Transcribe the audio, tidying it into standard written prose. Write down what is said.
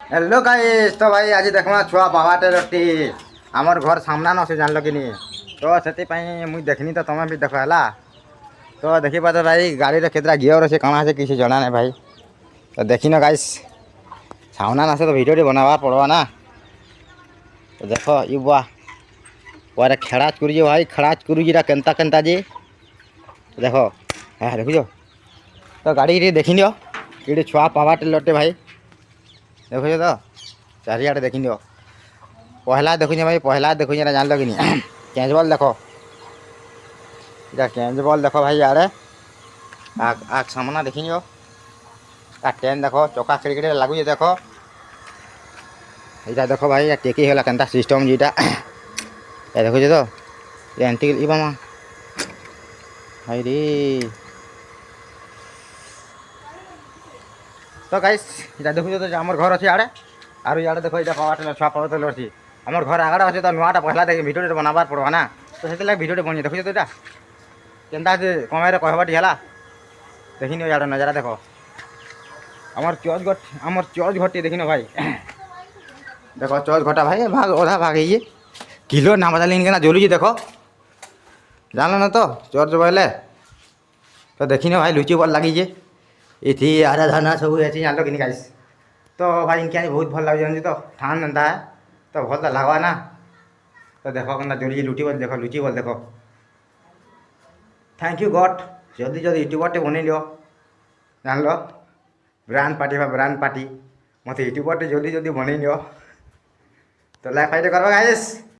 Hello guys. तो भाई आज देखमा छुआ बाबाटे रोटी आमर घर सामना न से जानल कि नी। तो से मुई देखनी तो तुम्हें भी देख है। तो देखी पात भाई गाड़ी रे केतरा गियर अच्छे कଣା से किसी जना नहीं भाई। तो देखी न गाइस सामना न से तो वीडियो बनावा पड़वा ना। तो देख ये बुआ पुआरे खेड़ा करुजे भाई खेड़ा करुजीरा केन्ता केन्ता जी देख हाँ देखुज। तो गाड़ी देखी नियो ये छुआ पावाटे लटे भाई देखुज। तो चारिआडे देखी नियो पहला देखुचे भाई पहला देखुचे ना जानल कि नी कैच बॉल देख इटा कैच बॉल देख भाई यारे आग आग सामना देखी नियो ट्रेन देख चका खिड़की लगुचे देख यहाँ देख भाई टेकी है केन्ता सिस्टम जीटा देखुचे। तो एंटी मामा भाई रे। तो गाइस इटा देखुचे तो आमर घर अच्छे आड़े आर इे देख ये पावाटे छुआ पावाटे लड़सी आमर घर आगड़ा अच्छे। तो नुआटा पहला देख भिडियो बनाबार पड़वा ना। तो से भिडियो बनी देखुचे। तो यहाँ केन्ता कमेरे कहबाटी है देखी नियो यार नजारा देख आमर चर्च घटी देखी न भाई देख चर्च घटा भाई भाग अधा भाग ये किलो ना बदल इनके जलुची देख जान ना। तो चर्च बोले तो देखी न भाई लुची बल लगी ये आराधना सब ये जान कि गाइस। तो भाई इनके बहुत भल लगे तो ठान एंता है तो भल तो लगवा ना। तो देख क्या जलुची लुटी बल देख लुची बल देख थैंक यू गॉड जल्दी जल्दी यूट्यूबर टे बन लियो जान लो ब्रांड पार्टी ब्रांड पार्टी मत यूट्यूबर टे जल्दी जल्दी बन लियो। तो लाइक फाइट करवा गाइस।